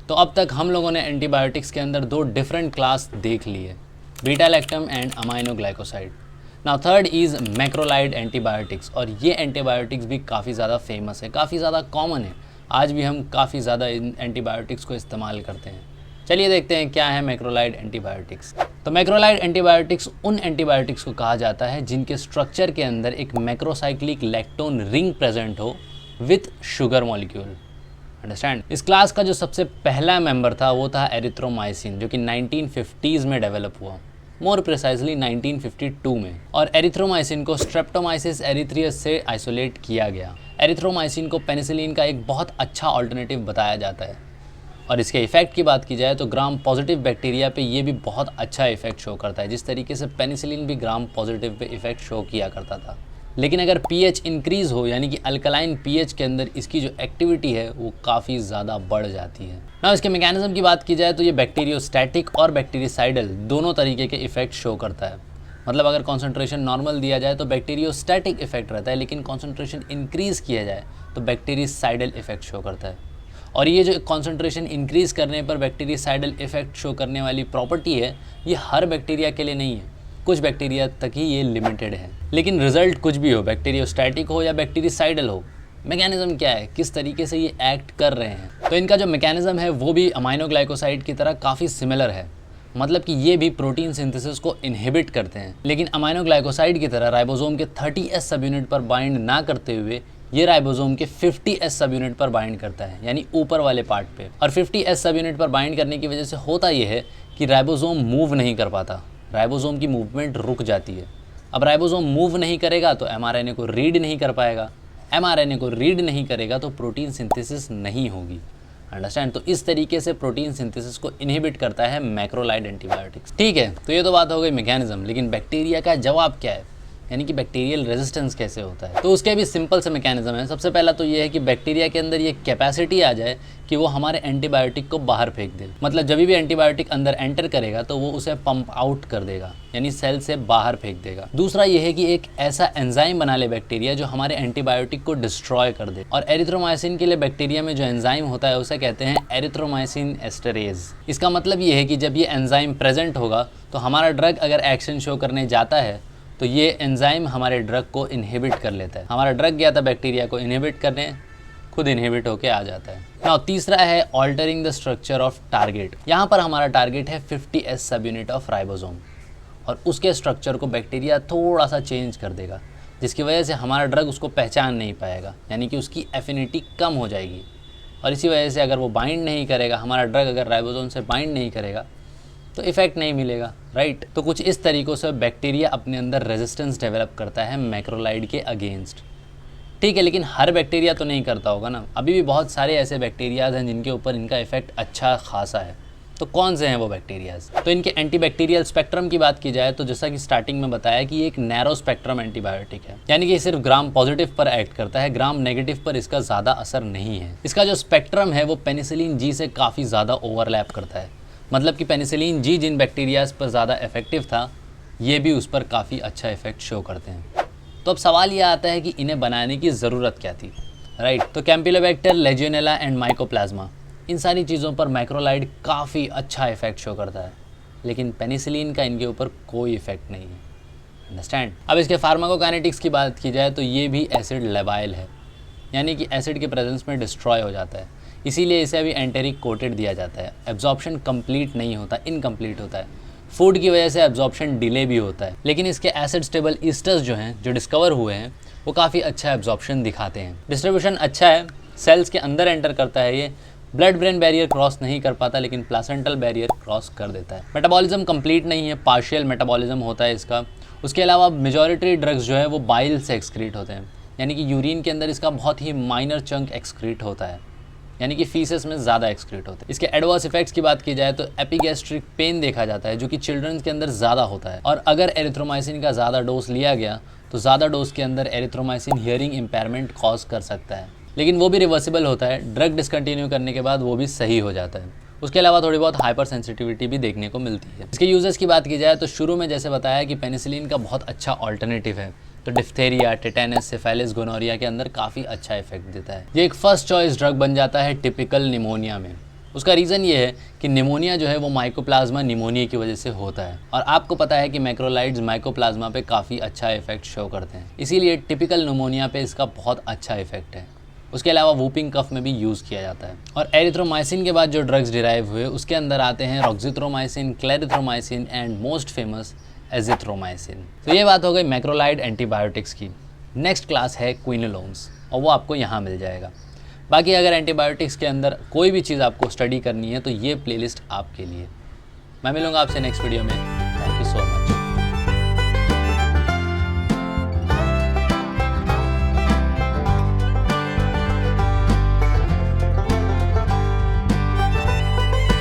तो अब तक हम लोगों ने एंटीबायोटिक्स के अंदर दो डिफरेंट क्लास देख लिए, beta lactam and aminoglycoside. Now third is macrolide antibiotics, और ये एंटीबायोटिक्स भी काफ़ी ज़्यादा फेमस है, काफ़ी ज़्यादा कॉमन है। आज भी हम काफ़ी ज़्यादा इन एंटीबायोटिक्स को इस्तेमाल करते हैं। चलिए देखते हैं क्या है मैक्रोलाइड एंटीबायोटिक्स। तो मैक्रोलाइड एंटीबायोटिक्स उन एंटीबायोटिक्स को कहा जाता है जिनके स्ट्रक्चर के अंदर एक मैक्रोसाइक्लिक लैक्टोन रिंग प्रेजेंट हो विथ शुगर मॉलिक्यूल। अंडरस्टैंड। इस क्लास का जो सबसे पहला मेंबर था वो था एरिथ्रोमाइसिन, जो कि 1950s में डेवलप हुआ, मोर प्रिसाइजली 1952 में। और एरिथ्रोमाइसिन को स्ट्रेप्टोमाइसिस एरिथ्रियस से आइसोलेट किया गया। एरिथ्रोमाइसिन को पेनिसिलिन का एक बहुत अच्छा ऑल्टरनेटिव बताया जाता है, और इसके इफेक्ट की बात की जाए तो ग्राम पॉजिटिव बैक्टीरिया पे ये भी बहुत अच्छा इफेक्ट शो करता है, जिस तरीके से पेनिसिलिन भी gram positive pay effect show किया करता था। लेकिन अगर पीएच इंक्रीज़ हो, यानी कि अल्कलाइन पीएच के अंदर इसकी जो एक्टिविटी है वो काफ़ी ज़्यादा बढ़ जाती है ना। इसके मैकेनिज्म की बात की जाए तो ये बैक्टीरियोस्टैटिक और बैक्टीरिसाइडल दोनों तरीके के इफेक्ट शो करता है। मतलब अगर कॉन्सेंट्रेशन नॉर्मल दिया जाए तो बैक्टीरियोस्टैटिक इफेक्ट रहता है, लेकिन कॉन्सेंट्रेशन इंक्रीज़ किया जाए तो बैक्टीरिसाइडल इफेक्ट शो करता है। और ये जो कॉन्सेंट्रेशन इंक्रीज़ करने पर बैक्टीरिसाइडल इफेक्ट शो करने वाली प्रॉपर्टी है, ये हर बैक्टीरिया के लिए नहीं है, कुछ बैक्टीरिया तक ही ये लिमिटेड है। लेकिन रिजल्ट कुछ भी हो, बैक्टीरियोस्टैटिक हो या बैक्टीरिसाइडल हो, मैकेनिज्म क्या है, किस तरीके से ये एक्ट कर रहे हैं, तो इनका जो मैकेनिज्म है वो भी अमाइनोग्लाइकोसाइड की तरह काफ़ी सिमिलर है। मतलब कि ये भी प्रोटीन सिंथेसिस को इनहिबिट करते हैं, लेकिन अमाइनोग्लाइकोसाइड की तरह राइबोसोम के 30S सब यूनिट पर बाइंड ना करते हुए ये राइबोसोम के 50S सब यूनिट पर बाइंड करता है, यानी ऊपर वाले पार्ट पे। और 50S सब यूनिट पर बाइंड करने की वजह से होता ये है कि राइबोसोम मूव नहीं कर पाता, राइबोसोम की मूवमेंट रुक जाती है। अब राइबोसोम मूव नहीं करेगा तो एमआरएनए को रीड नहीं कर पाएगा, एमआरएनए को रीड नहीं करेगा तो प्रोटीन सिंथेसिस नहीं होगी। अंडरस्टैंड। तो इस तरीके से प्रोटीन सिंथेसिस को इनहिबिट करता है मैक्रोलाइड एंटीबायोटिक्स। ठीक है, तो ये तो बात हो गई मैकेनिज्म, लेकिन बैक्टीरिया का जवाब क्या है, यानी कि बैक्टीरियल रेजिस्टेंस कैसे होता है। तो उसके भी सिंपल से मैकेनिज्म है। सबसे पहला तो ये है कि बैक्टीरिया के अंदर ये कैपेसिटी आ जाए कि वो हमारे एंटीबायोटिक को बाहर फेंक दे। मतलब जब भी एंटीबायोटिक अंदर एंटर करेगा तो वो उसे पंप आउट कर देगा, यानी सेल से बाहर फेंक देगा। दूसरा ये है कि एक ऐसा एंजाइम बना ले बैक्टीरिया जो हमारे एंटीबायोटिक को डिस्ट्रॉय कर दे। और एरिथ्रोमाइसिन के लिए बैक्टीरिया में जो एंजाइम होता है उसे कहते हैं एरिथ्रोमाइसिन एस्टरेज। इसका मतलब ये है कि जब ये एंजाइम प्रेजेंट होगा तो हमारा ड्रग अगर एक्शन शो करने जाता है तो ये एंजाइम हमारे ड्रग को इनहिबिट कर लेता है। हमारा ड्रग गया था बैक्टीरिया को इनहिबिट करने, खुद इनहिबिट होके आ जाता है। नाउ तीसरा है altering the structure of target. यहाँ पर हमारा टारगेट है 50S सब यूनिट ऑफ राइबोसोम, और उसके स्ट्रक्चर को बैक्टीरिया थोड़ा सा चेंज कर देगा, जिसकी वजह से हमारा ड्रग उसको पहचान नहीं पाएगा, यानी कि उसकी एफिनिटी कम हो जाएगी। और इसी वजह से अगर वो बाइंड नहीं करेगा, हमारा ड्रग अगर राइबोसोम से बाइंड नहीं करेगा तो इफेक्ट नहीं मिलेगा, राइट। तो कुछ इस तरीक़ों से बैक्टीरिया अपने अंदर रेजिस्टेंस डेवलप करता है मैक्रोलाइड के अगेंस्ट। ठीक है, लेकिन हर बैक्टीरिया तो नहीं करता होगा ना। अभी भी बहुत सारे ऐसे बैक्टीरियाज हैं जिनके ऊपर इनका इफेक्ट अच्छा खासा है। तो कौन से हैं वो बैक्टीरियाज? तो इनके एंटीबैक्टीरियल स्पेक्ट्रम की बात की जाए तो जैसा कि स्टार्टिंग में बताया कि ये एक नैरो स्पेक्ट्रम एंटीबायोटिक है, यानी कि सिर्फ ग्राम पॉजिटिव पर एक्ट करता है, ग्राम नेगेटिव पर इसका ज़्यादा असर नहीं है। इसका जो स्पेक्ट्रम है वो पेनिसिलिन जी से काफ़ी ज़्यादा ओवरलैप करता है। मतलब कि पेनिसिलिन जी जिन बैक्टीरियाज पर ज़्यादा इफेक्टिव था, ये भी उस पर काफ़ी अच्छा इफेक्ट शो करते हैं। तो अब सवाल ये आता है कि इन्हें बनाने की ज़रूरत क्या थी, राइट। तो कैम्पिलोबैक्टर, लेजियोनेला एंड माइकोप्लाज्मा, इन सारी चीज़ों पर मैक्रोलाइड काफ़ी अच्छा इफेक्ट शो करता है, लेकिन पेनिसिलिन का इनके ऊपर कोई इफेक्ट नहीं है। अंडरस्टैंड। अब इसके फार्माकोकाइनेटिक्स की बात की जाए तो ये भी एसिड लेबाइल है, यानी कि एसिड के प्रेजेंस में डिस्ट्रॉय हो जाता है, इसीलिए इसे अभी एंटेरिक कोटेड दिया जाता है। एब्जॉर्प्शन कंप्लीट नहीं होता, इनकम्प्लीट होता है। फूड की वजह से एब्जॉर्प्शन डिले भी होता है, लेकिन इसके एसिड स्टेबल ईस्टर्स जो हैं, जो डिस्कवर हुए हैं, वो काफ़ी अच्छा एब्जॉर्प्शन दिखाते हैं। डिस्ट्रीब्यूशन अच्छा है, सेल्स के अंदर एंटर करता है, ये ब्लड ब्रेन बैरियर क्रॉस नहीं कर पाता, लेकिन प्लासेंटल बैरियर क्रॉस कर देता है। मेटाबॉलिज्म कंप्लीट नहीं है, पार्शियल मेटाबॉलिज्म होता है इसका। उसके अलावा मेजॉरिटी ड्रग्स जो है वो बाइल से एक्सक्रीट होते हैं, यानी कि यूरिन के अंदर इसका बहुत ही माइनर चंक एक्सक्रीट होता है, यानी कि फीसेस में ज़्यादा एक्सक्रीट होते हैं। इसके एडवर्स इफेक्ट्स की बात की जाए तो एपिगैस्ट्रिक पेन देखा जाता है, जो कि चिल्ड्रंस के अंदर ज़्यादा होता है। और अगर एरिथ्रोमाइसिन का ज़्यादा डोज लिया गया तो ज़्यादा डोज के अंदर एरिथ्रोमाइसिन हियरिंग इम्पेयरमेंट कॉज कर सकता है, लेकिन वो भी रिवर्सिबल होता है। ड्रग डिसकंटिन्यू करने के बाद वो भी सही हो जाता है। उसके अलावा थोड़ी बहुत हाइपर सेंसिटिविटी भी देखने को मिलती है। इसके यूजेस की बात की जाए तो शुरू में जैसे बताया कि पेनिसिलिन का बहुत अच्छा ऑल्टरनेटिव है, तो डिफ्थेरिया, टेटेनस, सिफिलिस, गोनोरिया के अंदर काफ़ी अच्छा इफेक्ट देता है। ये एक फर्स्ट चॉइस ड्रग बन जाता है टिपिकल निमोनिया में, उसका रीज़न ये है कि निमोनिया जो है वो माइकोप्लाज्मा निमोनिया की वजह से होता है और आपको पता है कि मैक्रोलाइड्स माइकोप्लाज्मा पे काफ़ी अच्छा इफेक्ट शो करते हैं, इसीलिए टिपिकल निमोनिया पे इसका बहुत अच्छा इफेक्ट है। उसके अलावा वूपिंग कफ में भी यूज़ किया जाता है। और एरिथ्रोमाइसिन के बाद जो ड्रग्स डिराइव हुए उसके अंदर आते हैं roxithromycin, clarithromycin and most famous azithromycin. तो ये बात हो गई मैक्रोलाइड एंटीबायोटिक्स की। नेक्स्ट क्लास है क्विनोलोन्स और वो आपको यहाँ मिल जाएगा। बाकी अगर एंटीबायोटिक्स के अंदर कोई भी चीज़ आपको स्टडी करनी है तो ये प्लेलिस्ट आपके लिए। मैं मिलूँगा आपसे नेक्स्ट वीडियो में। Thank you so much.